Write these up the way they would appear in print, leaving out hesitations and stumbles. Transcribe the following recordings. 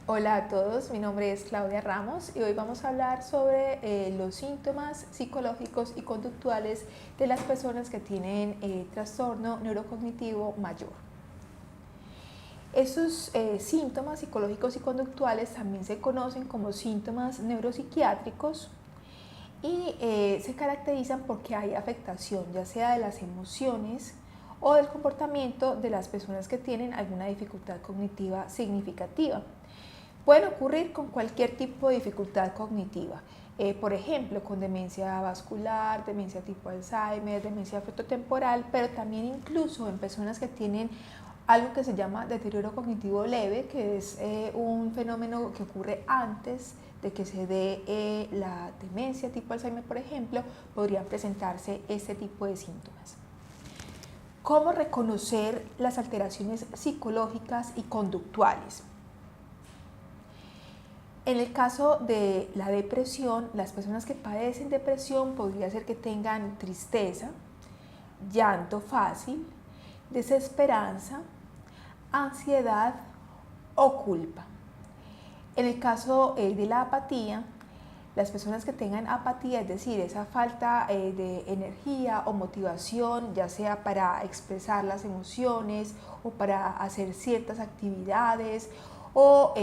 Hola a todos, mi nombre es Claudia Ramos y hoy vamos a hablar sobre los síntomas psicológicos y conductuales de las personas que tienen trastorno neurocognitivo mayor. Esos síntomas psicológicos y conductuales también se conocen como síntomas neuropsiquiátricos y se caracterizan porque hay afectación ya sea de las emociones o del comportamiento de las personas que tienen alguna dificultad cognitiva significativa. Pueden ocurrir con cualquier tipo de dificultad cognitiva, por ejemplo, con demencia vascular, demencia tipo Alzheimer, demencia frontotemporal, pero también incluso en personas que tienen algo que se llama deterioro cognitivo leve, que es un fenómeno que ocurre antes de que se dé la demencia tipo Alzheimer, por ejemplo, podrían presentarse este tipo de síntomas. ¿Cómo reconocer las alteraciones psicológicas y conductuales? En el caso de la depresión, las personas que padecen depresión podría ser que tengan tristeza, llanto fácil, desesperanza, ansiedad o culpa. En el caso de la apatía, las personas que tengan apatía, es decir, esa falta de energía o motivación, ya sea para expresar las emociones o para hacer ciertas actividades o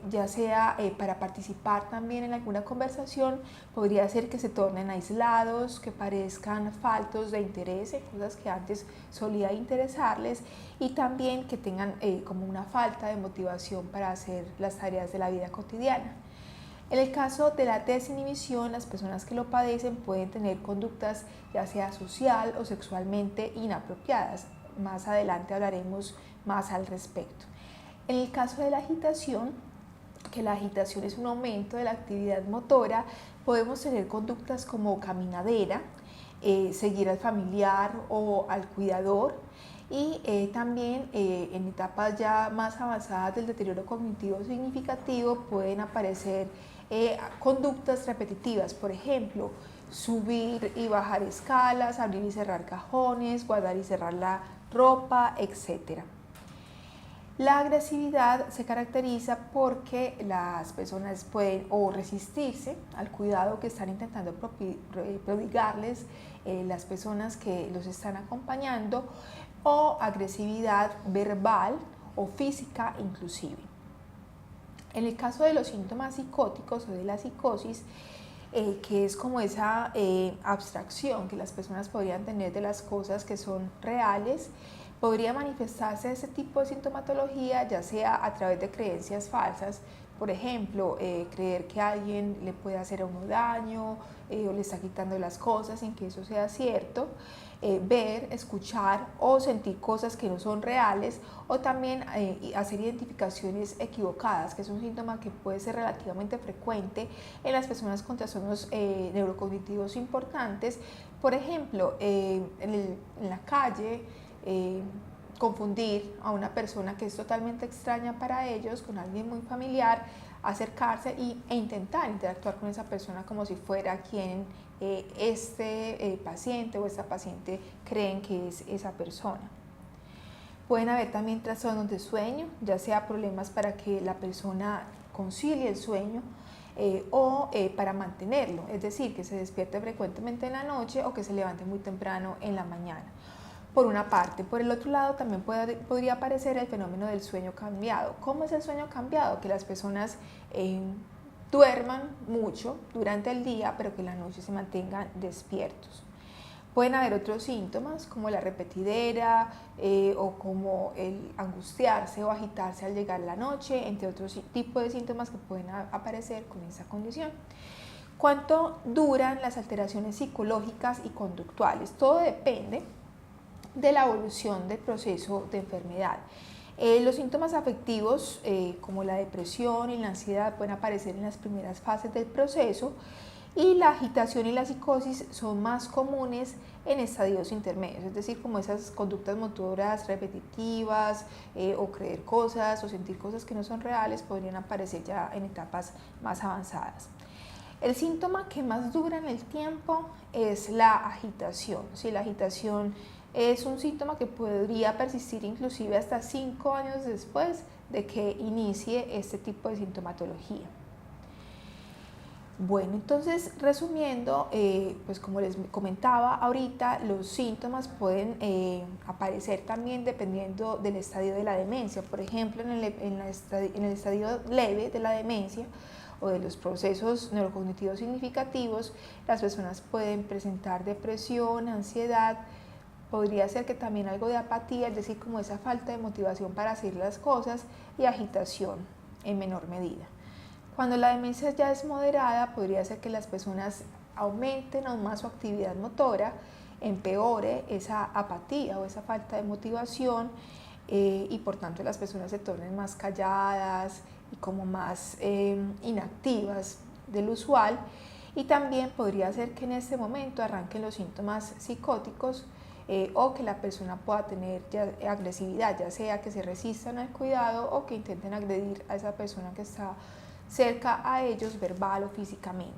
ya sea para participar también en alguna conversación, podría ser que se tornen aislados, que parezcan faltos de interés en cosas que antes solía interesarles y también que tengan como una falta de motivación para hacer las tareas de la vida cotidiana. En el caso de la desinhibición, las personas que lo padecen pueden tener conductas ya sea social o sexualmente inapropiadas. Más adelante hablaremos más al respecto. En el caso de la agitación, que la agitación es un aumento de la actividad motora, podemos tener conductas como caminadera, seguir al familiar o al cuidador y también en etapas ya más avanzadas del deterioro cognitivo significativo pueden aparecer conductas repetitivas, por ejemplo, subir y bajar escalas, abrir y cerrar cajones, guardar y cerrar la ropa, etc. La agresividad se caracteriza porque las personas pueden o resistirse al cuidado que están intentando prodigarles las personas que los están acompañando o agresividad verbal o física inclusive. En el caso de los síntomas psicóticos o de la psicosis, que es como esa abstracción que las personas podrían tener de las cosas que son reales, podría manifestarse ese tipo de sintomatología ya sea a través de creencias falsas, por ejemplo, creer que alguien le puede hacer a uno daño o le está quitando las cosas sin que eso sea cierto, ver, escuchar o sentir cosas que no son reales o también hacer identificaciones equivocadas, que es un síntoma que puede ser relativamente frecuente en las personas con trastornos neurocognitivos importantes. Por ejemplo, en la calle, confundir a una persona que es totalmente extraña para ellos con alguien muy familiar, acercarse e intentar interactuar con esa persona como si fuera quien este paciente o esta paciente creen que es esa persona. Pueden haber también trastornos de sueño, ya sea problemas para que la persona concilie el sueño o para mantenerlo, es decir, que se despierte frecuentemente en la noche o que se levante muy temprano en la mañana. Por una parte. Por el otro lado también podría aparecer el fenómeno del sueño cambiado. ¿Cómo es el sueño cambiado? Que las personas duerman mucho durante el día, pero que en la noche se mantengan despiertos. Pueden haber otros síntomas como la repetidera o como el angustiarse o agitarse al llegar la noche, entre otros tipos de síntomas que pueden aparecer con esa condición. ¿Cuánto duran las alteraciones psicológicas y conductuales? Todo depende de la evolución del proceso de enfermedad. Los síntomas afectivos como la depresión y la ansiedad pueden aparecer en las primeras fases del proceso y la agitación y la psicosis son más comunes en estadios intermedios, es decir, como esas conductas motoras repetitivas o creer cosas o sentir cosas que no son reales podrían aparecer ya en etapas más avanzadas. El síntoma que más dura en el tiempo es la agitación. ¿Sí? La agitación es un síntoma que podría persistir inclusive hasta 5 años después de que inicie este tipo de sintomatología. Bueno, entonces resumiendo, pues como les comentaba ahorita, los síntomas pueden aparecer también dependiendo del estadio de la demencia. Por ejemplo, en el estadio leve de la demencia o de los procesos neurocognitivos significativos, las personas pueden presentar depresión, ansiedad, podría ser que también algo de apatía, es decir, como esa falta de motivación para hacer las cosas, y agitación en menor medida. Cuando la demencia ya es moderada, podría ser que las personas aumenten aún más su actividad motora, empeore esa apatía o esa falta de motivación y por tanto las personas se tornen más calladas y como más inactivas del usual. Y también podría ser que en este momento arranquen los síntomas psicóticos o que la persona pueda tener agresividad, ya sea que se resistan al cuidado o que intenten agredir a esa persona que está cerca a ellos verbal o físicamente.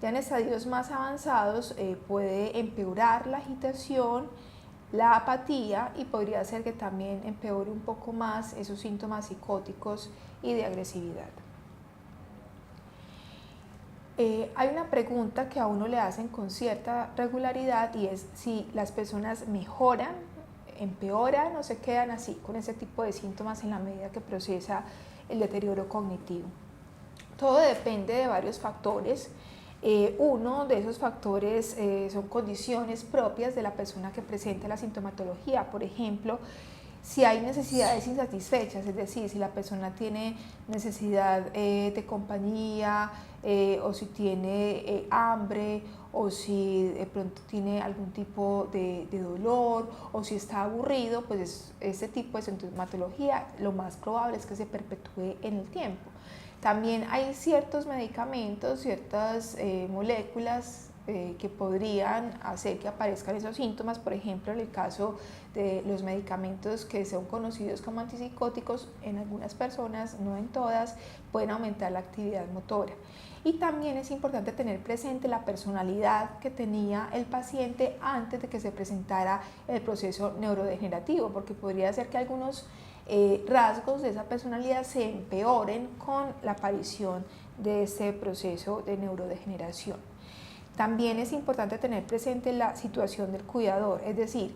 Ya en estadios más avanzados puede empeorar la agitación, la apatía y podría ser que también empeore un poco más esos síntomas psicóticos y de agresividad. Hay una pregunta que a uno le hacen con cierta regularidad y es si las personas mejoran, empeoran o se quedan así con ese tipo de síntomas en la medida que procesa el deterioro cognitivo. Todo depende de varios factores. Uno de esos factores son condiciones propias de la persona que presenta la sintomatología. Por ejemplo, si hay necesidades insatisfechas, es decir, si la persona tiene necesidad de compañía o si tiene hambre o si de pronto tiene algún tipo de dolor o si está aburrido, pues este tipo de sintomatología lo más probable es que se perpetúe en el tiempo. También hay ciertos medicamentos, ciertas moléculas que podrían hacer que aparezcan esos síntomas. Por ejemplo, en el caso de los medicamentos que son conocidos como antipsicóticos, en algunas personas, no en todas, pueden aumentar la actividad motora. Y también es importante tener presente la personalidad que tenía el paciente antes de que se presentara el proceso neurodegenerativo, porque podría ser que algunos rasgos de esa personalidad se empeoren con la aparición de este proceso de neurodegeneración. También es importante tener presente la situación del cuidador, es decir,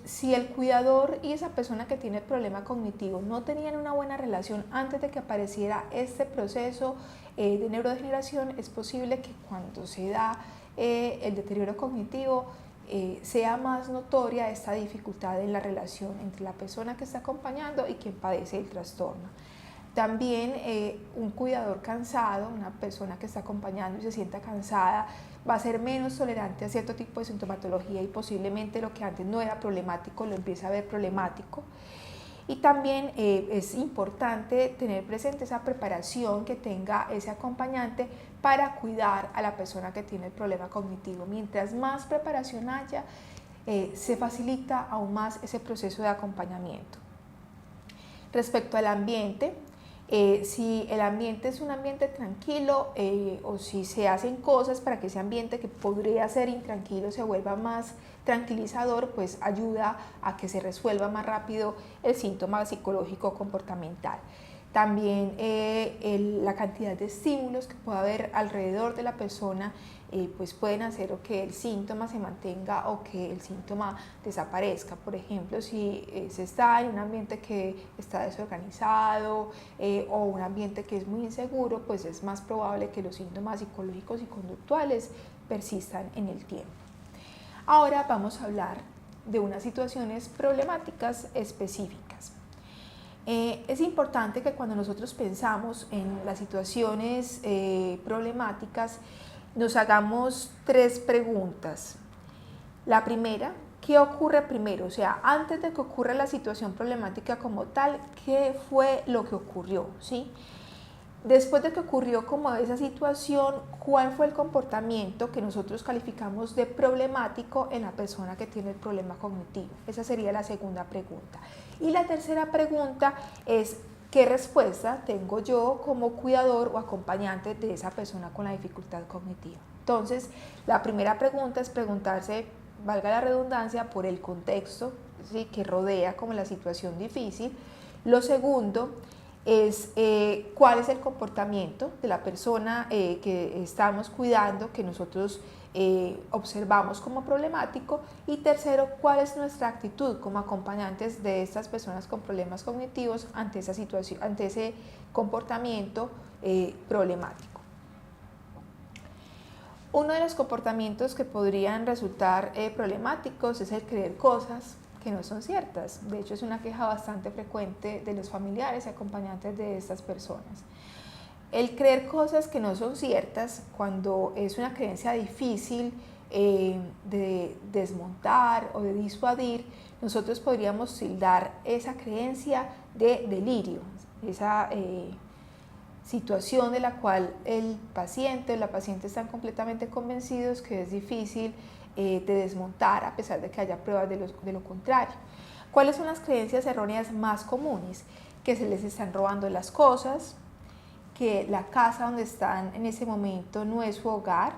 si el cuidador y esa persona que tiene el problema cognitivo no tenían una buena relación antes de que apareciera este proceso de neurodegeneración, es posible que cuando se da el deterioro cognitivo sea más notoria esta dificultad en la relación entre la persona que está acompañando y quien padece el trastorno. También un cuidador cansado, una persona que está acompañando y se sienta cansada, va a ser menos tolerante a cierto tipo de sintomatología y posiblemente lo que antes no era problemático lo empieza a ver problemático. Y también es importante tener presente esa preparación que tenga ese acompañante para cuidar a la persona que tiene el problema cognitivo. Mientras más preparación haya, se facilita aún más ese proceso de acompañamiento. Respecto al ambiente, si el ambiente es un ambiente tranquilo o si se hacen cosas para que ese ambiente que podría ser intranquilo se vuelva más tranquilizador, pues ayuda a que se resuelva más rápido el síntoma psicológico comportamental. También la cantidad de estímulos que pueda haber alrededor de la persona pues pueden hacer o que el síntoma se mantenga o que el síntoma desaparezca. Por ejemplo, si se está en un ambiente que está desorganizado o un ambiente que es muy inseguro, pues es más probable que los síntomas psicológicos y conductuales persistan en el tiempo. Ahora vamos a hablar de unas situaciones problemáticas específicas. Es importante que cuando nosotros pensamos en las situaciones problemáticas, nos hagamos tres preguntas. La primera, ¿qué ocurre primero? O sea, antes de que ocurra la situación problemática como tal, ¿qué fue lo que ocurrió? ¿Sí? Después de que ocurrió como esa situación, ¿cuál fue el comportamiento que nosotros calificamos de problemático en la persona que tiene el problema cognitivo? Esa sería la segunda pregunta. Y la tercera pregunta es, ¿qué respuesta tengo yo como cuidador o acompañante de esa persona con la dificultad cognitiva? Entonces, la primera pregunta es preguntarse, valga la redundancia, por el contexto, ¿sí?, que rodea como la situación difícil. Lo segundo es cuál es el comportamiento de la persona que estamos cuidando, que nosotros observamos como problemático. Y tercero, cuál es nuestra actitud como acompañantes de estas personas con problemas cognitivos ante esa situación, ante ese comportamiento problemático. Uno de los comportamientos que podrían resultar problemáticos es el creer cosas que no son ciertas. De hecho, es una queja bastante frecuente de los familiares y acompañantes de estas personas. El creer cosas que no son ciertas, cuando es una creencia difícil de desmontar o de disuadir, nosotros podríamos tildar esa creencia de delirio, esa situación de la cual el paciente o la paciente están completamente convencidos que es difícil de desmontar, a pesar de que haya pruebas de lo contrario. ¿Cuáles son las creencias erróneas más comunes? Que se les están robando las cosas, que la casa donde están en ese momento no es su hogar,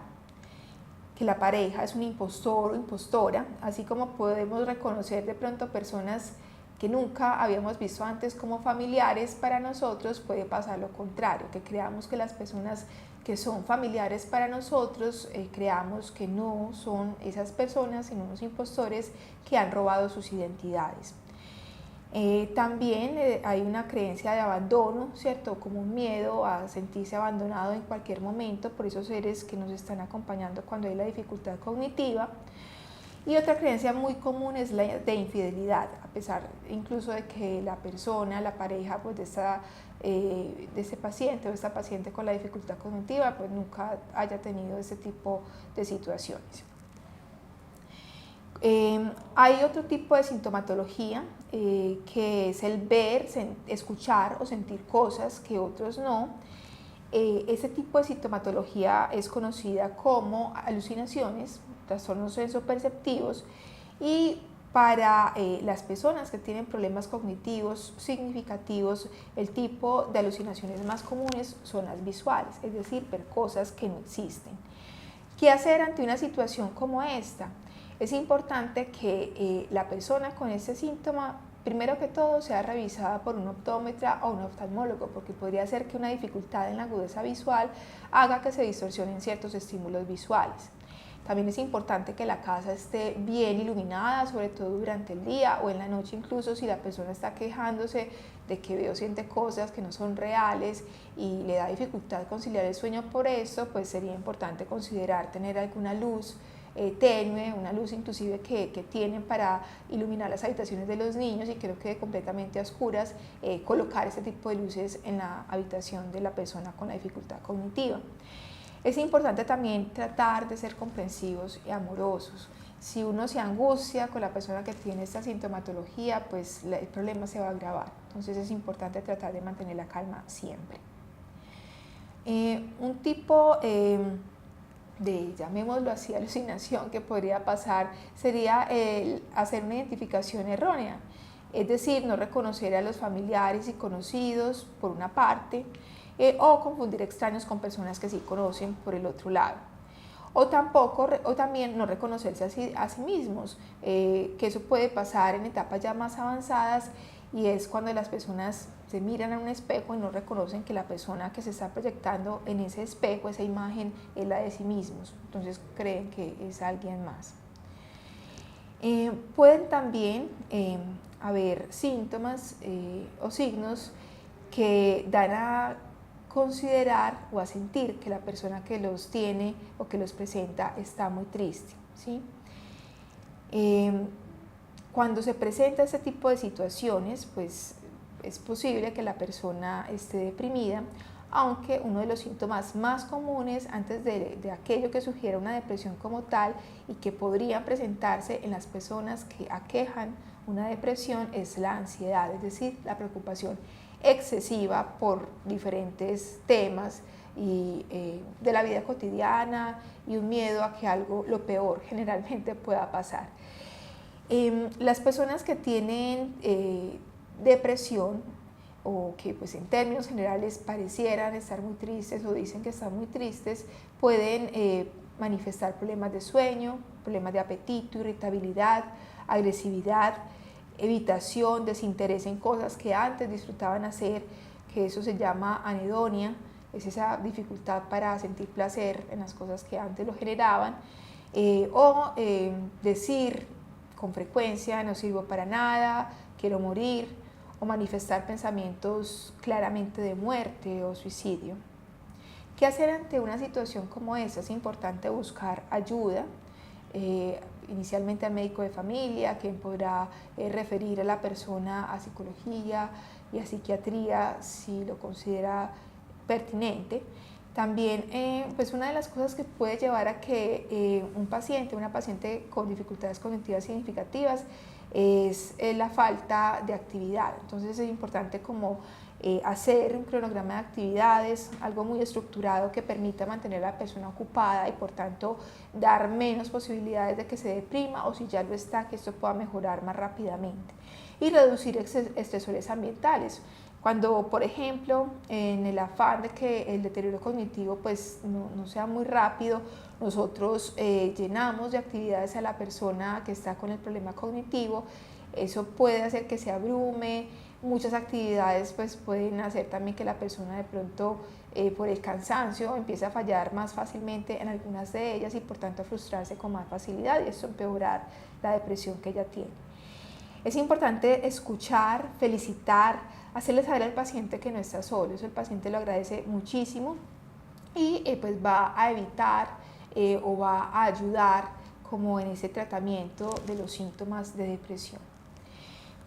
que la pareja es un impostor o impostora, así como podemos reconocer de pronto personas que nunca habíamos visto antes como familiares para nosotros, puede pasar lo contrario, que creamos que las personas que son familiares para nosotros, creamos que no son esas personas, sino unos impostores que han robado sus identidades. También hay una creencia de abandono, ¿cierto? Como un miedo a sentirse abandonado en cualquier momento por esos seres que nos están acompañando cuando hay la dificultad cognitiva. Y otra creencia muy común es la de infidelidad, a pesar incluso de que la persona, la pareja pues, de ese paciente o esta paciente con la dificultad cognitiva pues nunca haya tenido ese tipo de situaciones. Hay otro tipo de sintomatología que es el ver, escuchar o sentir cosas que otros no. Ese tipo de sintomatología es conocida como alucinaciones, trastornos sensoperceptivos, y para las personas que tienen problemas cognitivos significativos, el tipo de alucinaciones más comunes son las visuales, es decir, ver cosas que no existen. ¿Qué hacer ante una situación como esta? Es importante que la persona con este síntoma, primero que todo, sea revisada por un optómetra o un oftalmólogo, porque podría ser que una dificultad en la agudeza visual haga que se distorsionen ciertos estímulos visuales. También es importante que la casa esté bien iluminada, sobre todo durante el día o en la noche, incluso si la persona está quejándose de que ve o siente cosas que no son reales y le da dificultad conciliar el sueño por eso, pues sería importante considerar tener alguna luz tenue, una luz inclusive que tienen para iluminar las habitaciones de los niños, y creo que completamente a oscuras, colocar este tipo de luces en la habitación de la persona con la dificultad cognitiva. Es importante también tratar de ser comprensivos y amorosos. Si uno se angustia con la persona que tiene esta sintomatología, pues el problema se va a agravar. Entonces es importante tratar de mantener la calma siempre. Un tipo de, llamémoslo así, alucinación que podría pasar sería el hacer una identificación errónea, es decir, no reconocer a los familiares y conocidos por una parte, o confundir extraños con personas que sí conocen por el otro lado. O también no reconocerse a sí mismos, que eso puede pasar en etapas ya más avanzadas, y es cuando las personas se miran a un espejo y no reconocen que la persona que se está proyectando en ese espejo, esa imagen, es la de sí mismos, entonces creen que es alguien más. Pueden también haber síntomas o signos que dan a considerar o a sentir que la persona que los tiene o que los presenta está muy triste, ¿sí? Cuando se presenta este tipo de situaciones, pues es posible que la persona esté deprimida, aunque uno de los síntomas más comunes antes de aquello que sugiere una depresión como tal y que podrían presentarse en las personas que aquejan una depresión es la ansiedad, es decir, la preocupación excesiva por diferentes temas y de la vida cotidiana, y un miedo a que algo, lo peor, generalmente pueda pasar. Las personas que tienen depresión, o que pues en términos generales parecieran estar muy tristes o dicen que están muy tristes, pueden manifestar problemas de sueño, problemas de apetito, irritabilidad, agresividad, evitación, desinterés en cosas que antes disfrutaban hacer, que eso se llama anedonia, es esa dificultad para sentir placer en las cosas que antes lo generaban, o decir con frecuencia no sirvo para nada, quiero morir, o manifestar pensamientos claramente de muerte o suicidio. ¿Qué hacer ante una situación como esa? Es importante buscar ayuda, inicialmente al médico de familia, quien podrá referir a la persona a psicología y a psiquiatría si lo considera pertinente. También, pues una de las cosas que puede llevar a que una paciente con dificultades cognitivas significativas es la falta de actividad. Entonces es importante como hacer un cronograma de actividades, algo muy estructurado que permita mantener a la persona ocupada y por tanto dar menos posibilidades de que se deprima, o si ya lo está, que esto pueda mejorar más rápidamente. Y reducir estresores ambientales. Cuando, por ejemplo, en el afán de que el deterioro cognitivo pues, no sea muy rápido, nosotros llenamos de actividades a la persona que está con el problema cognitivo, eso puede hacer que se abrume. Muchas actividades pues, pueden hacer también que la persona de pronto por el cansancio empiece a fallar más fácilmente en algunas de ellas y por tanto a frustrarse con más facilidad y eso empeorar la depresión que ella tiene. Es importante escuchar, felicitar, hacerle saber al paciente que no está solo, eso el paciente lo agradece muchísimo y pues va a evitar o va a ayudar como en ese tratamiento de los síntomas de depresión.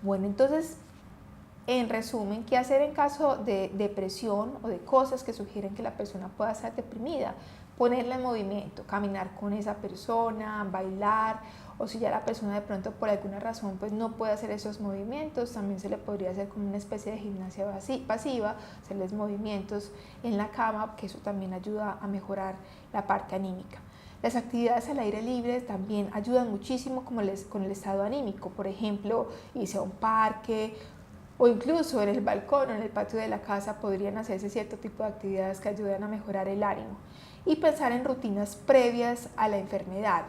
Bueno, entonces, en resumen, ¿qué hacer en caso de depresión o de cosas que sugieren que la persona pueda estar deprimida? Ponerla en movimiento, caminar con esa persona, bailar, o si ya la persona de pronto por alguna razón pues no puede hacer esos movimientos, también se le podría hacer como una especie de gimnasia pasiva, hacerles movimientos en la cama, que eso también ayuda a mejorar la parte anímica. Las actividades al aire libre también ayudan muchísimo con el estado anímico, por ejemplo, irse a un parque o incluso en el balcón o en el patio de la casa podrían hacerse cierto tipo de actividades que ayudan a mejorar el ánimo. Y pensar en rutinas previas a la enfermedad.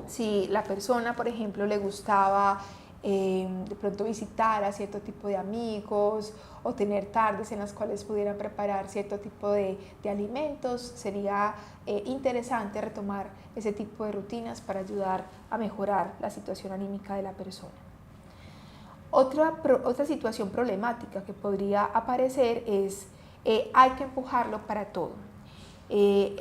Si la persona, por ejemplo, le gustaba de pronto visitar a cierto tipo de amigos o tener tardes en las cuales pudieran preparar cierto tipo de alimentos, sería interesante retomar ese tipo de rutinas para ayudar a mejorar la situación anímica de la persona. Otra situación problemática que podría aparecer es hay que empujarlo para todo. Hay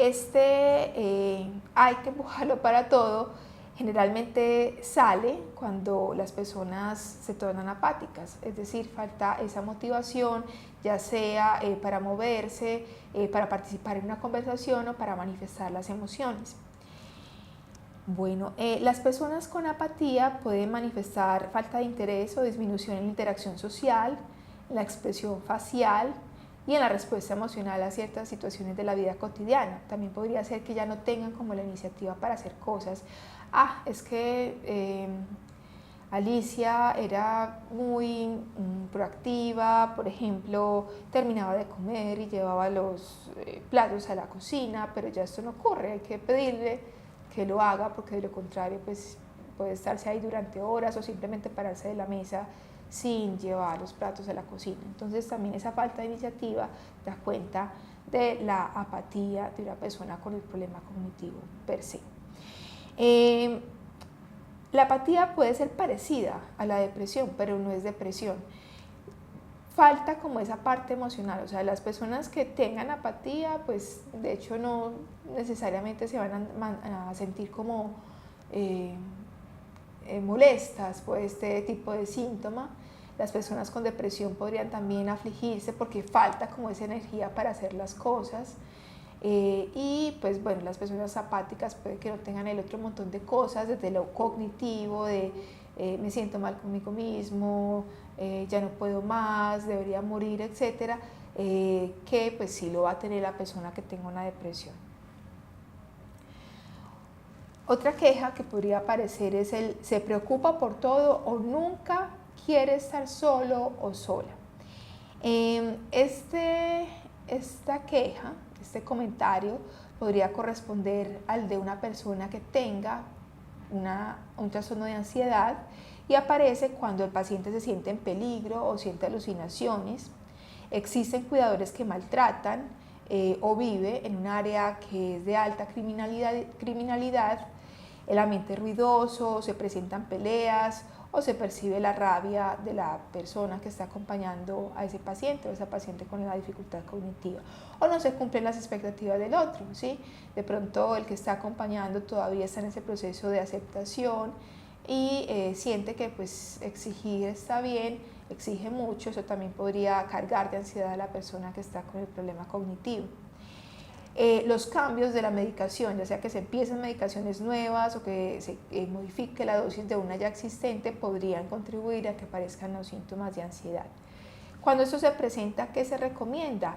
que empujarlo para todo generalmente sale cuando las personas se tornan apáticas, es decir, falta esa motivación, ya sea para moverse, para participar en una conversación o para manifestar las emociones. Bueno, las personas con apatía pueden manifestar falta de interés o disminución en la interacción social, en la expresión facial y en la respuesta emocional a ciertas situaciones de la vida cotidiana. También podría ser que ya no tengan como la iniciativa para hacer cosas. Es que Alicia era muy proactiva, por ejemplo, terminaba de comer y llevaba los platos a la cocina, pero ya esto no ocurre, hay que pedirle que lo haga porque de lo contrario pues puede estarse ahí durante horas o simplemente pararse de la mesa sin llevar los platos a la cocina. Entonces también esa falta de iniciativa da cuenta de la apatía de una persona con el problema cognitivo per se. La apatía puede ser parecida a la depresión, pero no es depresión. Falta como esa parte emocional, o sea, las personas que tengan apatía, pues de hecho no necesariamente se van a sentir como molestas por este tipo de síntoma. Las personas con depresión podrían también afligirse porque falta como esa energía para hacer las cosas. Y pues bueno, las personas apáticas puede que no tengan el otro montón de cosas, desde lo cognitivo, de me siento mal conmigo mismo, ya no puedo más, debería morir, etcétera, que pues sí lo va a tener la persona que tenga una depresión. Otra queja que podría aparecer es el se preocupa por todo o nunca quiere estar solo o sola. Esta queja, este comentario podría corresponder al de una persona que tenga un trastorno de ansiedad y aparece cuando el paciente se siente en peligro o siente alucinaciones. Existen cuidadores que maltratan o vive en un área que es de alta criminalidad, el ambiente es ruidoso, se presentan peleas o se percibe la rabia de la persona que está acompañando a ese paciente o esa paciente con la dificultad cognitiva, o no se cumplen las expectativas del otro, ¿sí? De pronto el que está acompañando todavía está en ese proceso de aceptación y siente que pues exigir está bien, exige mucho, eso también podría cargar de ansiedad a la persona que está con el problema cognitivo. Los cambios de la medicación, ya sea que se empiecen medicaciones nuevas o que se modifique la dosis de una ya existente, podrían contribuir a que aparezcan los síntomas de ansiedad. Cuando esto se presenta, ¿qué se recomienda?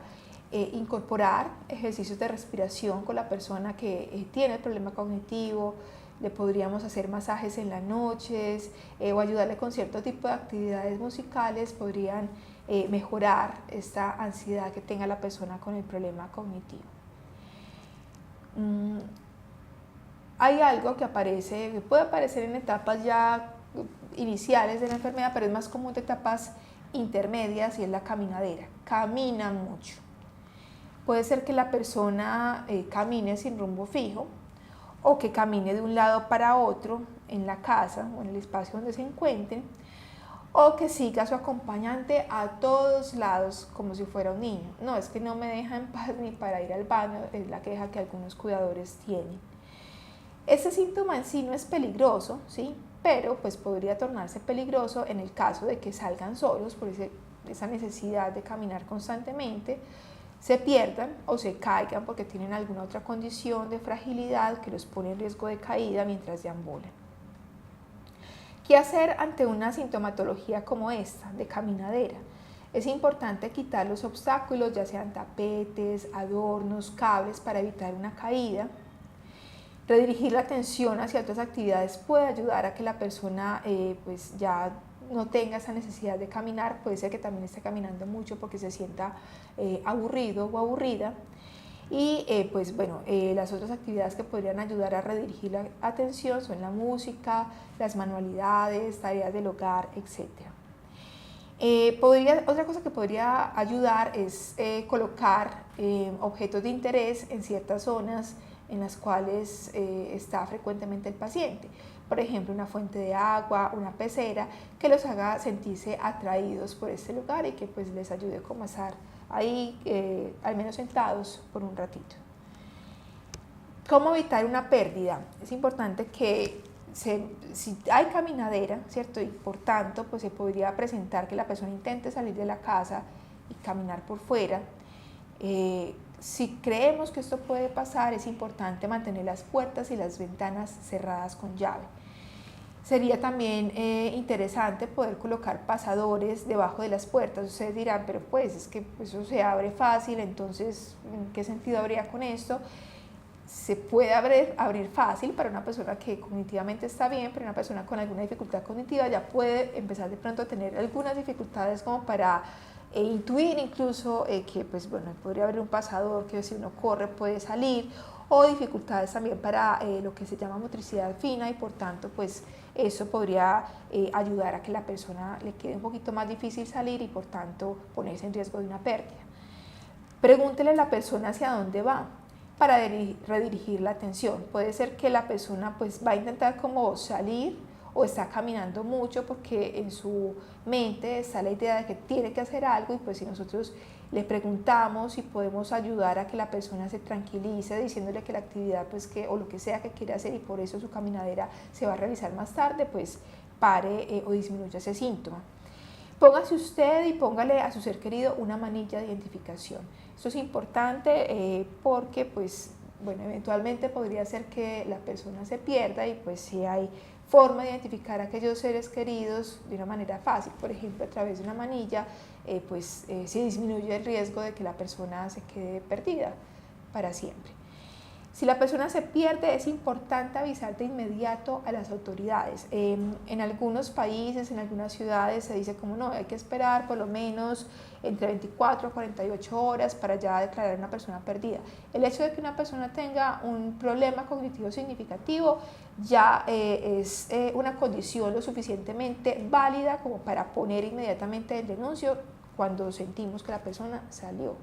Incorporar ejercicios de respiración con la persona que tiene el problema cognitivo. Le podríamos hacer masajes en las noches o ayudarle con cierto tipo de actividades musicales, podrían mejorar esta ansiedad que tenga la persona con el problema cognitivo. Hay algo que puede aparecer en etapas ya iniciales de la enfermedad, pero es más común de etapas intermedias, y es la caminadera. Camina mucho. Puede ser que la persona camine sin rumbo fijo, o que camine de un lado para otro en la casa o en el espacio donde se encuentre, o que siga a su acompañante a todos lados como si fuera un niño. No, es que no me deja en paz ni para ir al baño, es la queja que algunos cuidadores tienen. Este síntoma en sí no es peligroso, ¿sí? Pero pues podría tornarse peligroso en el caso de que salgan solos por esa necesidad de caminar constantemente, se pierdan o se caigan porque tienen alguna otra condición de fragilidad que los pone en riesgo de caída mientras deambulan. ¿Qué hacer ante una sintomatología como esta, de caminadera? Es importante quitar los obstáculos, ya sean tapetes, adornos, cables, para evitar una caída. Redirigir la atención hacia otras actividades puede ayudar a que la persona pues ya no tenga esa necesidad de caminar. Puede ser que también esté caminando mucho porque se sienta aburrido o aburrida. Y pues bueno, las otras actividades que podrían ayudar a redirigir la atención son la música, las manualidades, tareas del hogar, etc. Otra cosa que podría ayudar es colocar objetos de interés en ciertas zonas en las cuales está frecuentemente el paciente. Por ejemplo, una fuente de agua, una pecera, que los haga sentirse atraídos por este lugar y que pues les ayude como a estar ahí, al menos sentados por un ratito. ¿Cómo evitar una pérdida? Es importante que si hay caminadera, ¿cierto? Y por tanto, pues se podría presentar que la persona intente salir de la casa y caminar por fuera. Si creemos que esto puede pasar, es importante mantener las puertas y las ventanas cerradas con llave. Sería también interesante poder colocar pasadores debajo de las puertas. Ustedes dirán, pero pues es que eso se abre fácil, entonces ¿qué sentido habría con esto? Se puede abrir fácil para una persona que cognitivamente está bien, pero una persona con alguna dificultad cognitiva ya puede empezar de pronto a tener algunas dificultades como para intuir incluso que pues bueno, podría haber un pasador que si uno corre puede salir, o dificultades también para lo que se llama motricidad fina, y por tanto pues eso podría ayudar a que la persona le quede un poquito más difícil salir y por tanto ponerse en riesgo de una pérdida. Pregúntele a la persona hacia dónde va para redirigir la atención. Puede ser que la persona pues va a intentar como salir o está caminando mucho porque en su mente está la idea de que tiene que hacer algo, y pues si nosotros le preguntamos si podemos ayudar a que la persona se tranquilice diciéndole que la actividad pues o lo que sea que quiere hacer y por eso su caminadera se va a realizar más tarde, pues pare o disminuya ese síntoma. Póngase usted y póngale a su ser querido una manilla de identificación. Esto es importante porque pues bueno, eventualmente podría ser que la persona se pierda, y pues si hay forma de identificar a aquellos seres queridos de una manera fácil, por ejemplo a través de una manilla, se disminuye el riesgo de que la persona se quede perdida para siempre. Si la persona se pierde, es importante avisar de inmediato a las autoridades. En algunos países, en algunas ciudades, se dice como no, hay que esperar por lo menos entre 24 a 48 horas para ya declarar a una persona perdida. El hecho de que una persona tenga un problema cognitivo significativo ya es una condición lo suficientemente válida como para poner inmediatamente el denuncio cuando sentimos que la persona salió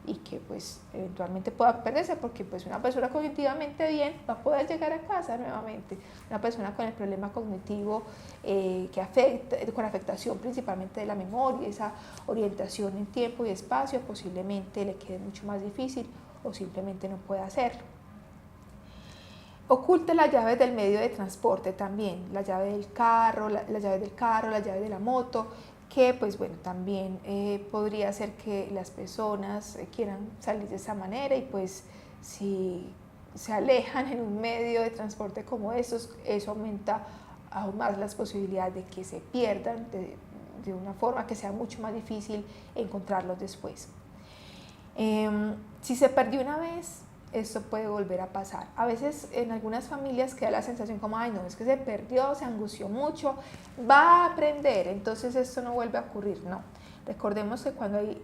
y que pues eventualmente pueda perderse, porque pues una persona cognitivamente bien va a poder llegar a casa nuevamente. Una persona con el problema cognitivo que afecta, con afectación principalmente de la memoria, esa orientación en tiempo y espacio, posiblemente le quede mucho más difícil o simplemente no pueda hacerlo. Oculte las llaves del medio de transporte también, la llave del carro, la llave de la moto, que pues bueno, también podría ser que las personas quieran salir de esa manera y pues si se alejan en un medio de transporte como estos, eso aumenta aún más las posibilidades de que se pierdan de una forma que sea mucho más difícil encontrarlos después. Si se perdió una vez, esto puede volver a pasar. A veces en algunas familias queda la sensación como, ay no, es que se perdió, se angustió mucho, va a aprender, entonces esto no vuelve a ocurrir. No, recordemos que cuando hay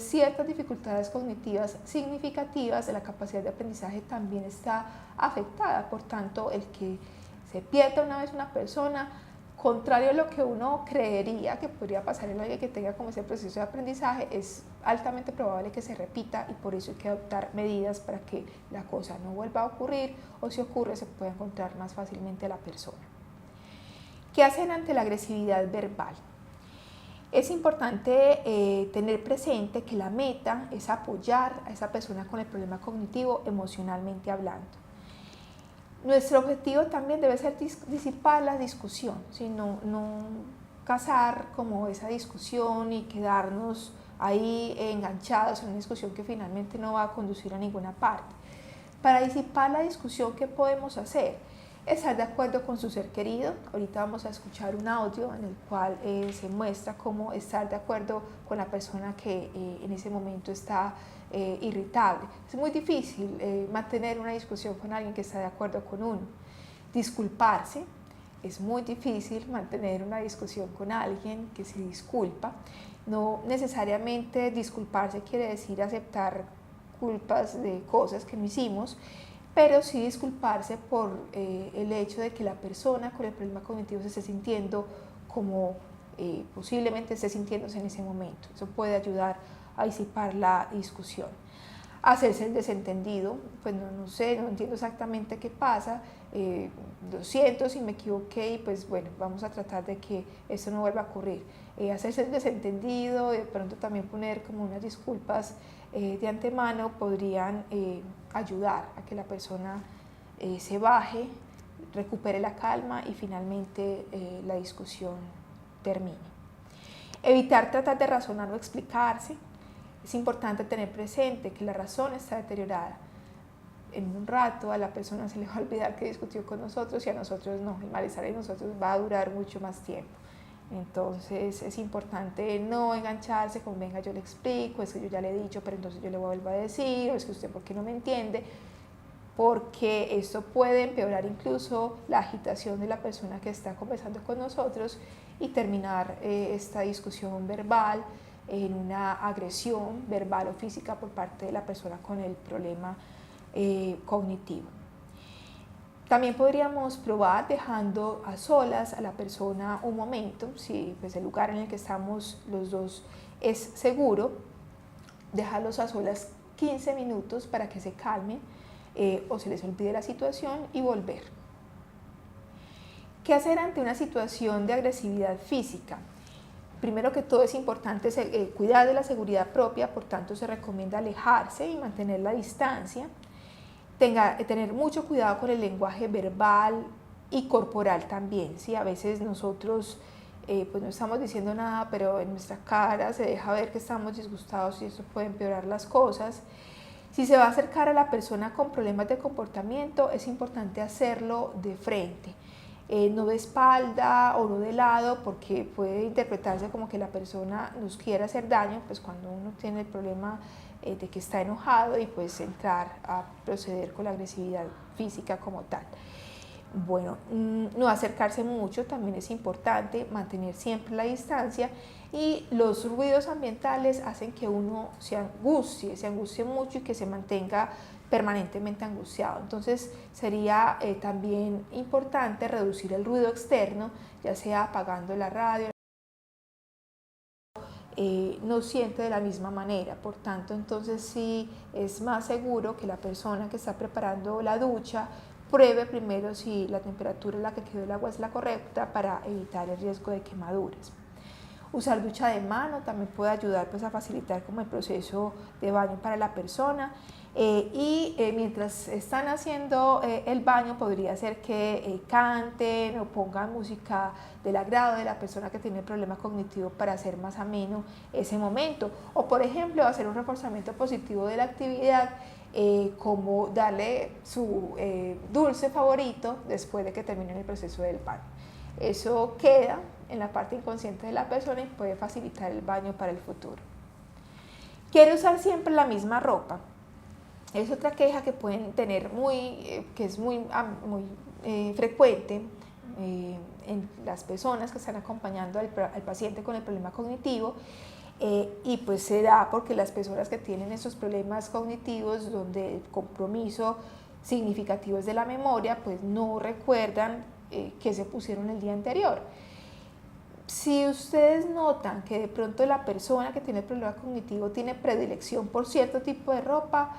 ciertas dificultades cognitivas significativas, la capacidad de aprendizaje también está afectada. Por tanto, el que se pierda una vez una persona, contrario a lo que uno creería que podría pasar en alguien que tenga como ese proceso de aprendizaje, es altamente probable que se repita y por eso hay que adoptar medidas para que la cosa no vuelva a ocurrir o si ocurre se pueda encontrar más fácilmente a la persona. ¿Qué hacen ante la agresividad verbal? Es importante tener presente que la meta es apoyar a esa persona con el problema cognitivo emocionalmente hablando. Nuestro objetivo también debe ser disipar la discusión, sino no cazar como esa discusión y quedarnos ahí enganchados en una discusión que finalmente no va a conducir a ninguna parte. Para disipar la discusión, ¿qué podemos hacer? Estar de acuerdo con su ser querido. Ahorita vamos a escuchar un audio en el cual se muestra cómo estar de acuerdo con la persona que en ese momento está irritable. Es muy difícil mantener una discusión con alguien que está de acuerdo con uno. Disculparse, es muy difícil mantener una discusión con alguien que se disculpa. No necesariamente disculparse quiere decir aceptar culpas de cosas que no hicimos, pero sí disculparse por el hecho de que la persona con el problema cognitivo se esté sintiendo como posiblemente esté sintiéndose en ese momento. Eso puede ayudar a disipar la discusión. Hacerse el desentendido, pues no sé, no entiendo exactamente qué pasa, lo siento si me equivoqué y pues bueno, vamos a tratar de que esto no vuelva a ocurrir. Hacerse el desentendido, de pronto también poner como unas disculpas de antemano podrían ayudar a que la persona se baje, recupere la calma y finalmente la discusión termine. Evitar tratar de razonar o explicarse. Es importante tener presente que la razón está deteriorada. En un rato a la persona se le va a olvidar que discutió con nosotros y a nosotros no. El malestar de nosotros va a durar mucho más tiempo. Entonces es importante no engancharse con venga yo le explico, es que yo ya le he dicho pero entonces yo le vuelvo a decir, o es que usted por qué no me entiende, porque esto puede empeorar incluso la agitación de la persona que está conversando con nosotros y terminar esta discusión verbal en una agresión verbal o física por parte de la persona con el problema cognitivo. También podríamos probar dejando a solas a la persona un momento, si pues, el lugar en el que estamos los dos es seguro, dejarlos a solas 15 minutos para que se calmen o se les olvide la situación y volver. ¿Qué hacer ante una situación de agresividad física? Primero que todo es importante cuidar de la seguridad propia, por tanto se recomienda alejarse y mantener la distancia. Tener mucho cuidado con el lenguaje verbal y corporal también, ¿sí? A veces nosotros pues no estamos diciendo nada, pero en nuestra cara se deja ver que estamos disgustados y eso puede empeorar las cosas. Si se va a acercar a la persona con problemas de comportamiento, es importante hacerlo de frente. no de espalda o no de lado, porque puede interpretarse como que la persona nos quiere hacer daño, pues cuando uno tiene el problema de que está enojado y pues entrar a proceder con la agresividad física como tal. Bueno, no acercarse mucho, también es importante mantener siempre la distancia, y los ruidos ambientales hacen que uno se angustie mucho y que se mantenga permanentemente angustiado. Entonces sería también importante reducir el ruido externo, ya sea apagando la radio. No siente de la misma manera, por tanto entonces sí es más seguro que la persona que está preparando la ducha pruebe primero si la temperatura en la que quedó el agua es la correcta para evitar el riesgo de quemaduras. Usar ducha de mano también puede ayudar pues, a facilitar como el proceso de baño para la persona. Mientras están haciendo el baño, podría ser que canten o pongan música del agrado de la persona que tiene el problema cognitivo para hacer más ameno ese momento. O por ejemplo, hacer un reforzamiento positivo de la actividad, como darle su dulce favorito después de que terminen el proceso del baño. Eso queda en la parte inconsciente de la persona y puede facilitar el baño para el futuro. Quiere usar siempre la misma ropa. Es otra queja que pueden tener que es muy frecuente en las personas que están acompañando al paciente con el problema cognitivo, y pues se da porque las personas que tienen esos problemas cognitivos donde el compromiso significativo es de la memoria, pues no recuerdan qué se pusieron el día anterior. Si ustedes notan que de pronto la persona que tiene el problema cognitivo tiene predilección por cierto tipo de ropa,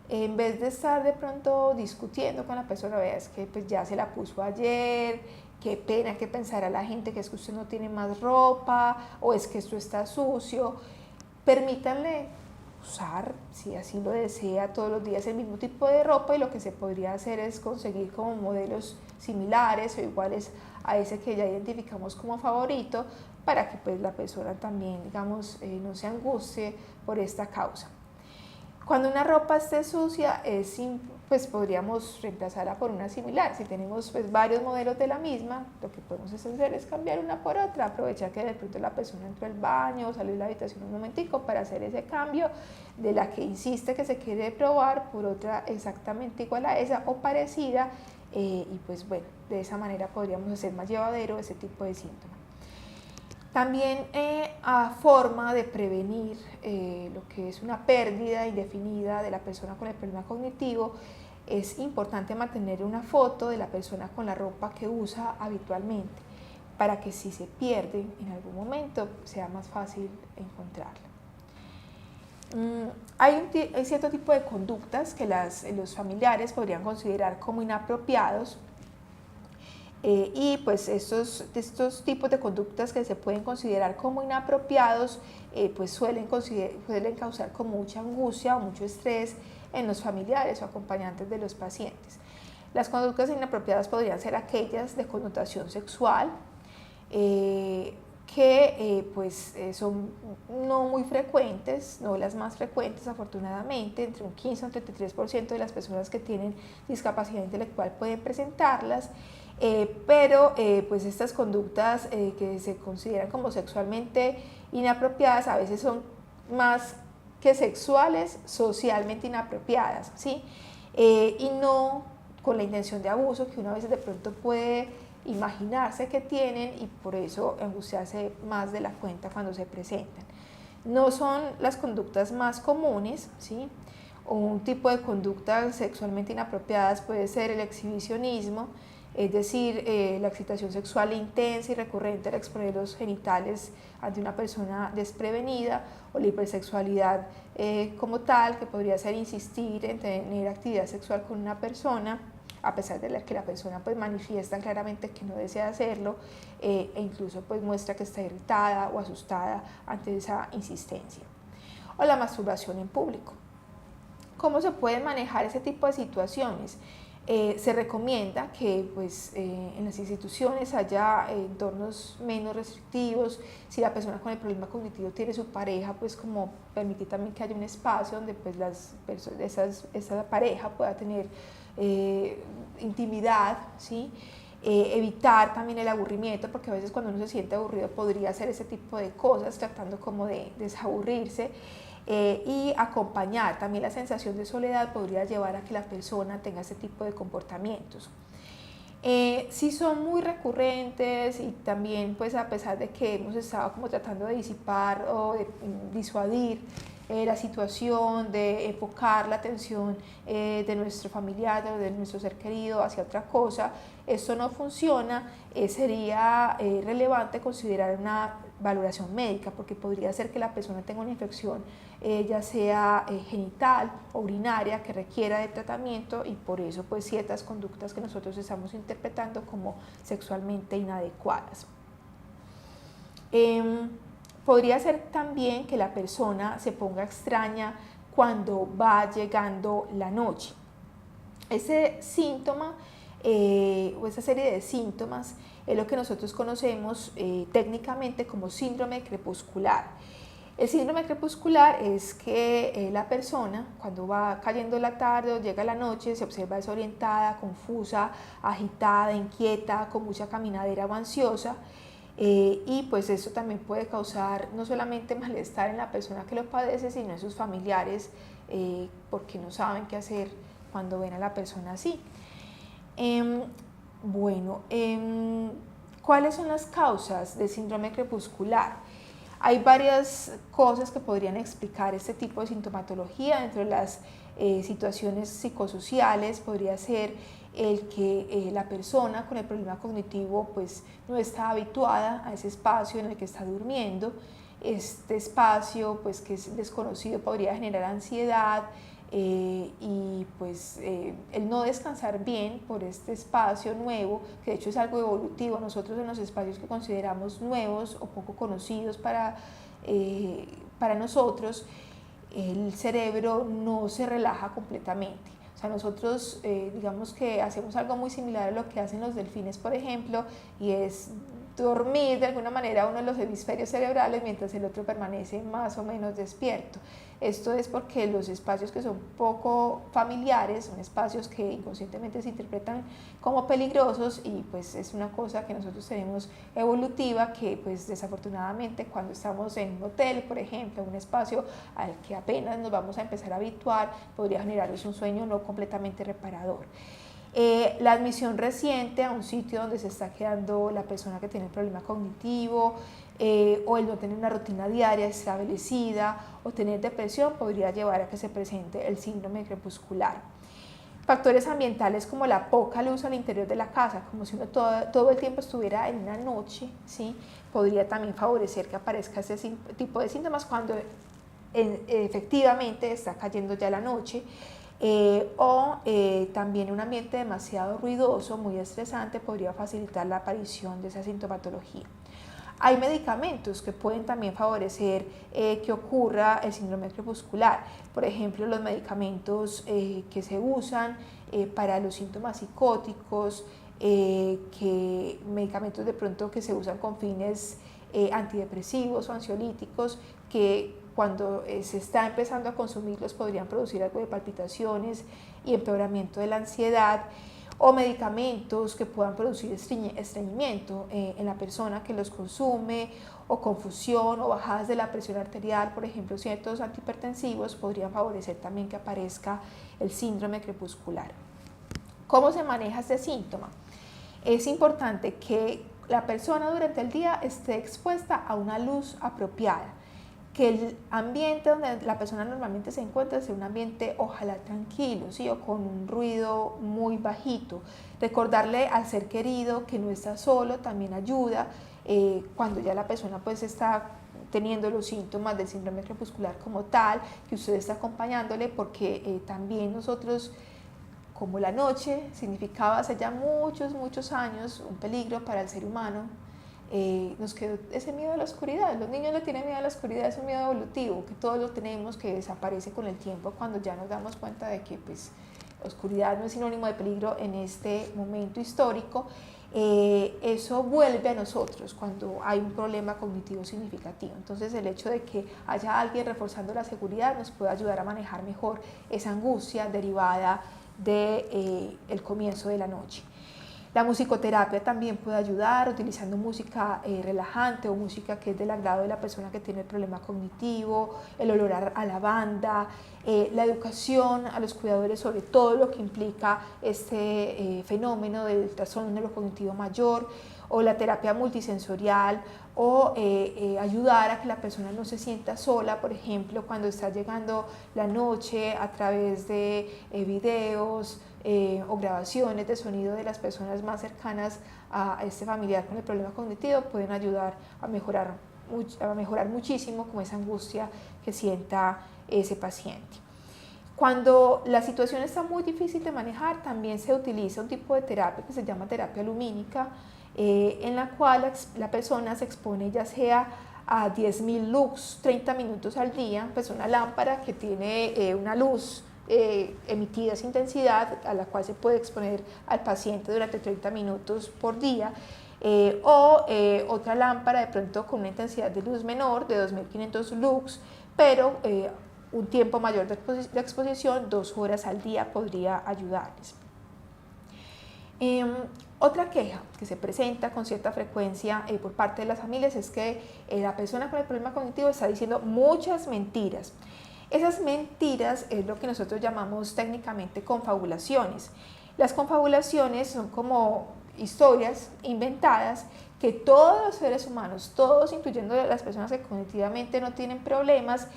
en vez de estar de pronto discutiendo con la persona, vea, es que pues ya se la puso ayer, qué pena que pensara la gente que es que usted no tiene más ropa, o es que esto está sucio. Permítanle usar, si así lo desea, todos los días el mismo tipo de ropa, y lo que se podría hacer es conseguir como modelos similares o iguales a ese que ya identificamos como favorito, para que pues la persona también, digamos, no se angustie por esta causa. Cuando una ropa esté sucia, pues podríamos reemplazarla por una similar. Si tenemos pues varios modelos de la misma, lo que podemos hacer es cambiar una por otra, aprovechar que de pronto la persona entró al baño o salió de la habitación un momentico para hacer ese cambio de la que insiste que se quiere probar por otra exactamente igual a esa o parecida, y pues bueno, de esa manera podríamos hacer más llevadero ese tipo de síntomas. También a forma de prevenir lo que es una pérdida indefinida de la persona con el problema cognitivo, es importante mantener una foto de la persona con la ropa que usa habitualmente, para que si se pierde en algún momento sea más fácil encontrarla. Hay cierto tipo de conductas que los familiares podrían considerar como inapropiados, y pues estos tipos de conductas que se pueden considerar como inapropiados, pues suelen causar como mucha angustia o mucho estrés en los familiares o acompañantes de los pacientes. Las conductas inapropiadas podrían ser aquellas de connotación sexual, que son no muy frecuentes, no las más frecuentes afortunadamente. Entre un 15 y un 33% de las personas que tienen discapacidad intelectual pueden presentarlas, pero pues estas conductas que se consideran como sexualmente inapropiadas a veces son más que sexuales, socialmente inapropiadas, ¿sí? Y no con la intención de abuso que una vez de pronto puede imaginarse que tienen, y por eso angustiarse más de la cuenta cuando se presentan. No son las conductas más comunes, ¿sí? Un tipo de conducta sexualmente inapropiadas puede ser el exhibicionismo, es decir, la excitación sexual intensa y recurrente al exponer los genitales ante una persona desprevenida, o la hipersexualidad como tal, que podría ser insistir en tener actividad sexual con una persona a pesar de que la persona pues manifiesta claramente que no desea hacerlo, e incluso pues muestra que está irritada o asustada ante esa insistencia. O la masturbación en público. ¿Cómo se pueden manejar ese tipo de situaciones? Se recomienda que pues, en las instituciones haya entornos menos restrictivos. Si la persona con el problema cognitivo tiene su pareja, pues como permitir también que haya un espacio donde pues, esa pareja pueda tener intimidad, ¿sí? evitar también el aburrimiento, porque a veces cuando uno se siente aburrido podría hacer ese tipo de cosas, tratando como de desaburrirse, y acompañar. También la sensación de soledad podría llevar a que la persona tenga ese tipo de comportamientos. Si son muy recurrentes y también pues a pesar de que hemos estado como tratando de disipar o de disuadir la situación, de enfocar la atención de nuestro familiar, de nuestro ser querido hacia otra cosa, esto no funciona, sería relevante considerar una valoración médica, porque podría ser que la persona tenga una infección ya sea genital o urinaria que requiera de tratamiento, y por eso pues ciertas conductas que nosotros estamos interpretando como sexualmente inadecuadas. Podría ser también que la persona se ponga extraña cuando va llegando la noche. Ese síntoma o esa serie de síntomas es lo que nosotros conocemos técnicamente como síndrome crepuscular. El síndrome crepuscular es que la persona, cuando va cayendo la tarde o llega la noche, se observa desorientada, confusa, agitada, inquieta, con mucha caminadera o ansiosa, y pues eso también puede causar no solamente malestar en la persona que lo padece, sino en sus familiares, porque no saben qué hacer cuando ven a la persona así. ¿Cuáles son las causas del síndrome crepuscular? Hay varias cosas que podrían explicar este tipo de sintomatología. Dentro de las situaciones psicosociales podría ser el que la persona con el problema cognitivo pues no está habituada a ese espacio en el que está durmiendo. Este espacio pues que es desconocido podría generar ansiedad, y pues el no descansar bien por este espacio nuevo, que de hecho es algo evolutivo. Nosotros en los espacios que consideramos nuevos o poco conocidos para nosotros, el cerebro no se relaja completamente. O sea, nosotros digamos que hacemos algo muy similar a lo que hacen los delfines, por ejemplo, y es dormir de alguna manera uno de los hemisferios cerebrales mientras el otro permanece más o menos despierto. Esto es porque los espacios que son poco familiares son espacios que inconscientemente se interpretan como peligrosos, y pues es una cosa que nosotros tenemos evolutiva, que pues desafortunadamente cuando estamos en un hotel, por ejemplo, un espacio al que apenas nos vamos a empezar a habituar, podría generarnos un sueño no completamente reparador. La admisión reciente a un sitio donde se está quedando la persona que tiene el problema cognitivo, o el no tener una rutina diaria establecida o tener depresión podría llevar a que se presente el síndrome crepuscular. Factores ambientales como la poca luz al interior de la casa, como si uno todo el tiempo estuviera en una noche, ¿sí? Podría también favorecer que aparezca ese tipo de síntomas cuando efectivamente está cayendo ya la noche. También un ambiente demasiado ruidoso, muy estresante, podría facilitar la aparición de esa sintomatología. Hay medicamentos que pueden también favorecer que ocurra el síndrome crepuscular. Por ejemplo, los medicamentos que se usan para los síntomas psicóticos, medicamentos de pronto que se usan con fines antidepresivos o ansiolíticos, que cuando se está empezando a consumirlos podrían producir algo de palpitaciones y empeoramiento de la ansiedad, o medicamentos que puedan producir estreñimiento en la persona que los consume, o confusión o bajadas de la presión arterial. Por ejemplo, ciertos antihipertensivos podrían favorecer también que aparezca el síndrome crepuscular. ¿Cómo se maneja este síntoma? Es importante que la persona durante el día esté expuesta a una luz apropiada, que el ambiente donde la persona normalmente se encuentra sea un ambiente ojalá tranquilo, ¿sí? O con un ruido muy bajito. Recordarle al ser querido que no está solo también ayuda, cuando ya la persona pues está teniendo los síntomas del síndrome crepuscular como tal, que usted está acompañándole, porque también nosotros, como la noche significaba hace ya muchos años un peligro para el ser humano, nos quedó ese miedo a la oscuridad. Los niños le tienen miedo a la oscuridad, es un miedo evolutivo que todos lo tenemos, que desaparece con el tiempo cuando ya nos damos cuenta de que pues, oscuridad no es sinónimo de peligro en este momento histórico. Eso vuelve a nosotros cuando hay un problema cognitivo significativo. Entonces el hecho de que haya alguien reforzando la seguridad nos puede ayudar a manejar mejor esa angustia derivada del comienzo de la noche. La musicoterapia también puede ayudar utilizando música relajante o música que es del agrado de la persona que tiene el problema cognitivo, el olor a lavanda, la educación a los cuidadores sobre todo lo que implica este fenómeno del trastorno neurocognitivo mayor, o la terapia multisensorial, o ayudar a que la persona no se sienta sola, por ejemplo, cuando está llegando la noche a través de videos o grabaciones de sonido de las personas más cercanas a este familiar con el problema cognitivo, pueden ayudar a mejorar muchísimo como esa angustia que sienta ese paciente. Cuando la situación está muy difícil de manejar, también se utiliza un tipo de terapia que se llama terapia lumínica, en la cual la persona se expone ya sea a 10.000 lux 30 minutos al día, pues una lámpara que tiene una luz emitida esa intensidad a la cual se puede exponer al paciente durante 30 minutos por día, o otra lámpara de pronto con una intensidad de luz menor de 2.500 lux, pero un tiempo mayor de exposición, 2 horas al día, podría ayudarles. Otra queja que se presenta con cierta frecuencia por parte de las familias es que la persona con el problema cognitivo está diciendo muchas mentiras. Esas mentiras es lo que nosotros llamamos técnicamente confabulaciones. Las confabulaciones son como historias inventadas que todos los seres humanos, todos incluyendo las personas que cognitivamente no tienen problemas,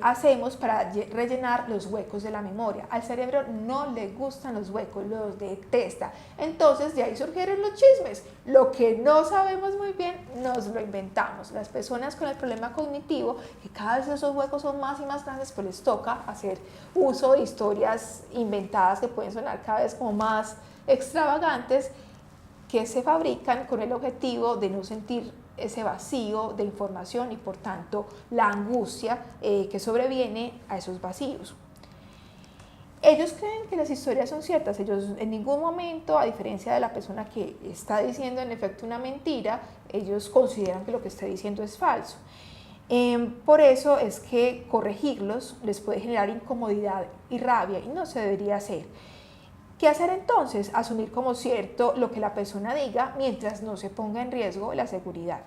hacemos para rellenar los huecos de la memoria. Al cerebro no le gustan los huecos, los detesta. Entonces de ahí surgieron los chismes. Lo que no sabemos muy bien nos lo inventamos. Las personas con el problema cognitivo, que cada vez esos huecos son más y más grandes, pues les toca hacer uso de historias inventadas que pueden sonar cada vez como más extravagantes, que se fabrican con el objetivo de no sentir ese vacío de información y por tanto la angustia que sobreviene a esos vacíos. Ellos creen que las historias son ciertas, ellos en ningún momento, a diferencia de la persona que está diciendo en efecto una mentira, ellos consideran que lo que está diciendo es falso. Por eso es que corregirlos les puede generar incomodidad y rabia y no se debería hacer. ¿Qué hacer entonces? Asumir como cierto lo que la persona diga mientras no se ponga en riesgo la seguridad.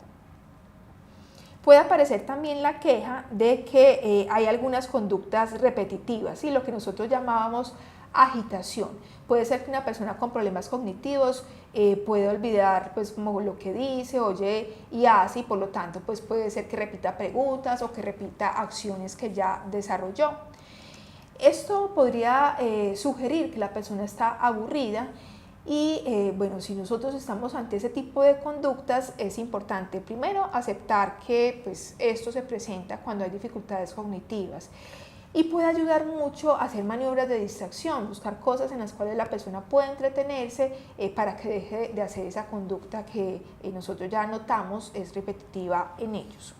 Puede aparecer también la queja de que hay algunas conductas repetitivas, ¿sí? Lo que nosotros llamábamos agitación. Puede ser que una persona con problemas cognitivos puede olvidar pues, como lo que dice, oye y hace, y por lo tanto pues, puede ser que repita preguntas o que repita acciones que ya desarrolló. Esto podría sugerir que la persona está aburrida y bueno, si nosotros estamos ante ese tipo de conductas es importante primero aceptar que pues, esto se presenta cuando hay dificultades cognitivas y puede ayudar mucho a hacer maniobras de distracción, buscar cosas en las cuales la persona pueda entretenerse para que deje de hacer esa conducta que nosotros ya notamos es repetitiva en ellos.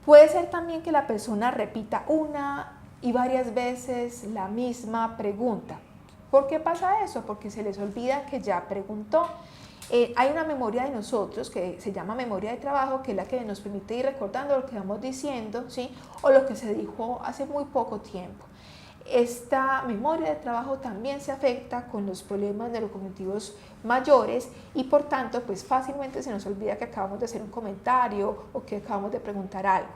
Puede ser también que la persona repita una y varias veces la misma pregunta. ¿Por qué pasa eso? Porque se les olvida que ya preguntó. Hay una memoria de nosotros que se llama memoria de trabajo, que es la que nos permite ir recordando lo que vamos diciendo, ¿sí? O lo que se dijo hace muy poco tiempo. Esta memoria de trabajo también se afecta con los problemas neurocognitivos mayores y por tanto pues fácilmente se nos olvida que acabamos de hacer un comentario o que acabamos de preguntar algo.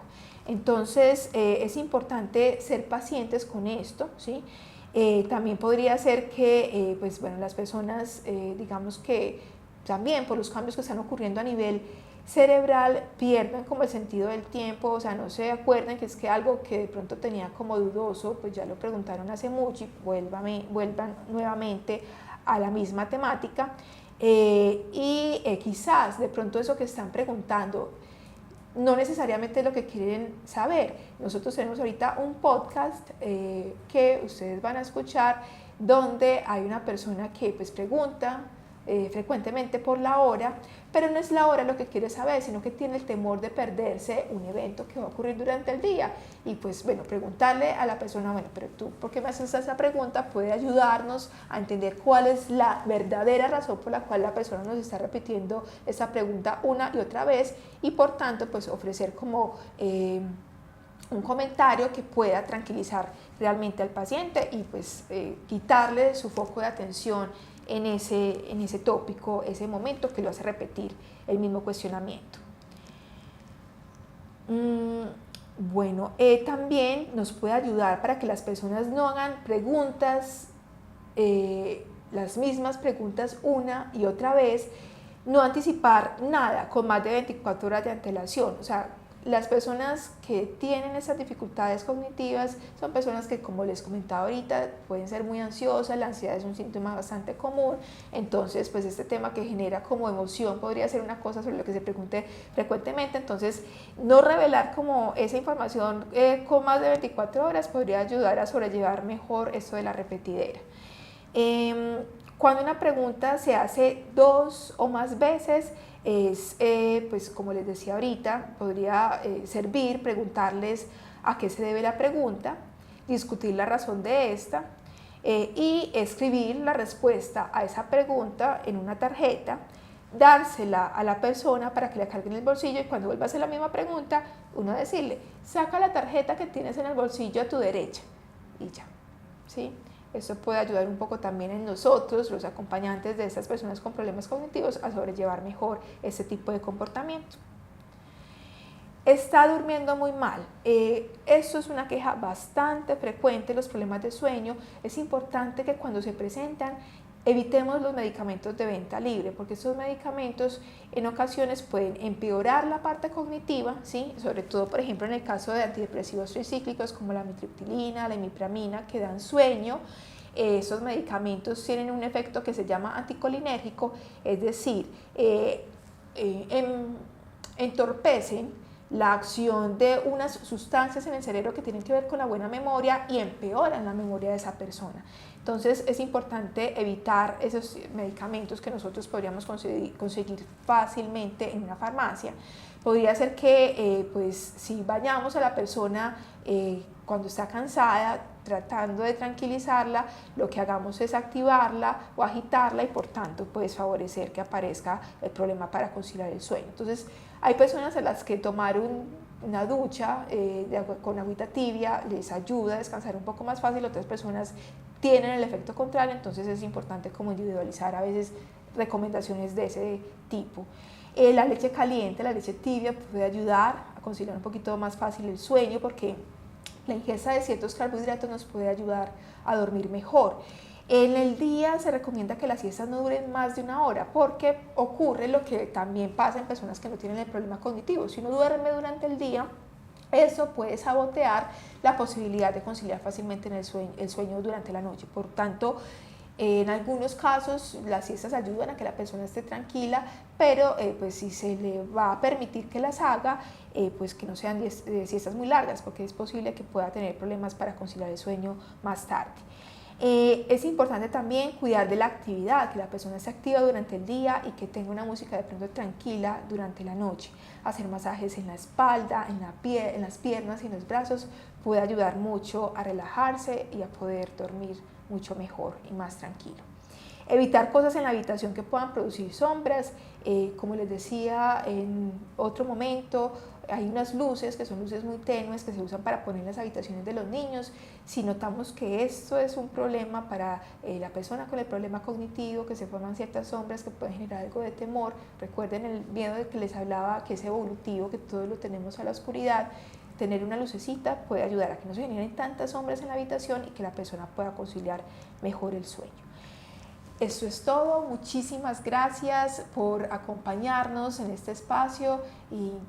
Entonces es importante ser pacientes con esto, ¿sí? También podría ser que pues, bueno, las personas digamos que también por los cambios que están ocurriendo a nivel cerebral pierdan como el sentido del tiempo, o sea, no se acuerdan que es que algo que de pronto tenía como dudoso, pues ya lo preguntaron hace mucho y vuelvan nuevamente a la misma temática quizás de pronto eso que están preguntando no necesariamente es lo que quieren saber. Nosotros tenemos ahorita un podcast que ustedes van a escuchar donde hay una persona que pues pregunta frecuentemente por la hora, pero no es la hora lo que quiere saber, sino que tiene el temor de perderse un evento que va a ocurrir durante el día. Y pues bueno, preguntarle a la persona, bueno, pero tú, ¿por qué me haces esa pregunta? Puede ayudarnos a entender cuál es la verdadera razón por la cual la persona nos está repitiendo esa pregunta una y otra vez y por tanto pues ofrecer como un comentario que pueda tranquilizar realmente al paciente y pues quitarle su foco de atención en ese tópico, ese momento que lo hace repetir el mismo cuestionamiento. Bueno, también nos puede ayudar para que las personas no hagan preguntas, las mismas preguntas una y otra vez, no anticipar nada con más de 24 horas de antelación. O sea, las personas que tienen esas dificultades cognitivas son personas que, como les comentaba ahorita, pueden ser muy ansiosas. La ansiedad es un síntoma bastante común. Entonces, pues este tema que genera como emoción podría ser una cosa sobre lo que se pregunte frecuentemente. Entonces, no revelar como esa información con más de 24 horas podría ayudar a sobrellevar mejor esto de la repetidera. Cuando una pregunta se hace 2 o más veces, pues como les decía ahorita, podría servir preguntarles a qué se debe la pregunta, discutir la razón de esta y escribir la respuesta a esa pregunta en una tarjeta, dársela a la persona para que la cargue en el bolsillo, y cuando vuelva a hacer la misma pregunta, uno decirle, saca la tarjeta que tienes en el bolsillo a tu derecha, y ya, ¿sí? Eso puede ayudar un poco también en nosotros, los acompañantes de estas personas con problemas cognitivos, a sobrellevar mejor este tipo de comportamiento. Está durmiendo muy mal. Esto es una queja bastante frecuente, los problemas de sueño. Es importante que cuando se presentan evitemos los medicamentos de venta libre, porque estos medicamentos en ocasiones pueden empeorar la parte cognitiva, ¿sí? Sobre todo, por ejemplo, en el caso de antidepresivos tricíclicos como la amitriptilina, la imipramina, que dan sueño. Esos medicamentos tienen un efecto que se llama anticolinérgico, es decir, entorpecen la acción de unas sustancias en el cerebro que tienen que ver con la buena memoria y empeoran la memoria de esa persona. Entonces es importante evitar esos medicamentos que nosotros podríamos conseguir fácilmente en una farmacia. Podría ser que pues si vayamos a la persona cuando está cansada, tratando de tranquilizarla, lo que hagamos es activarla o agitarla, y por tanto pues favorecer que aparezca el problema para conciliar el sueño. Entonces hay personas a las que tomar una ducha con agüita tibia les ayuda a descansar un poco más fácil. Otras personas tienen el efecto contrario, entonces es importante como individualizar a veces recomendaciones de ese tipo. La leche caliente, la leche tibia puede ayudar a conciliar un poquito más fácil el sueño, porque la ingesta de ciertos carbohidratos nos puede ayudar a dormir mejor. En el día se recomienda que las siestas no duren más de 1 hora, porque ocurre lo que también pasa en personas que no tienen el problema cognitivo. Si uno duerme durante el día, eso puede sabotear la posibilidad de conciliar fácilmente el sueño durante la noche. Por tanto, en algunos casos las siestas ayudan a que la persona esté tranquila, pero pues si se le va a permitir que las haga, pues que no sean siestas muy largas, porque es posible que pueda tener problemas para conciliar el sueño más tarde. Es importante también cuidar de la actividad, que la persona esté activa durante el día y que tenga una música de pronto tranquila durante la noche. Hacer masajes en la espalda, en las piernas y en los brazos puede ayudar mucho a relajarse y a poder dormir mucho mejor y más tranquilo. Evitar cosas en la habitación que puedan producir sombras. Como les decía en otro momento, hay unas luces que son luces muy tenues que se usan para poner en las habitaciones de los niños. Si notamos que esto es un problema para la persona con el problema cognitivo, que se forman ciertas sombras que pueden generar algo de temor, recuerden el miedo del que les hablaba, que es evolutivo, que todos lo tenemos a la oscuridad. Tener una lucecita puede ayudar a que no se generen tantas sombras en la habitación y que la persona pueda conciliar mejor el sueño. Esto es todo. Muchísimas gracias por acompañarnos en este espacio y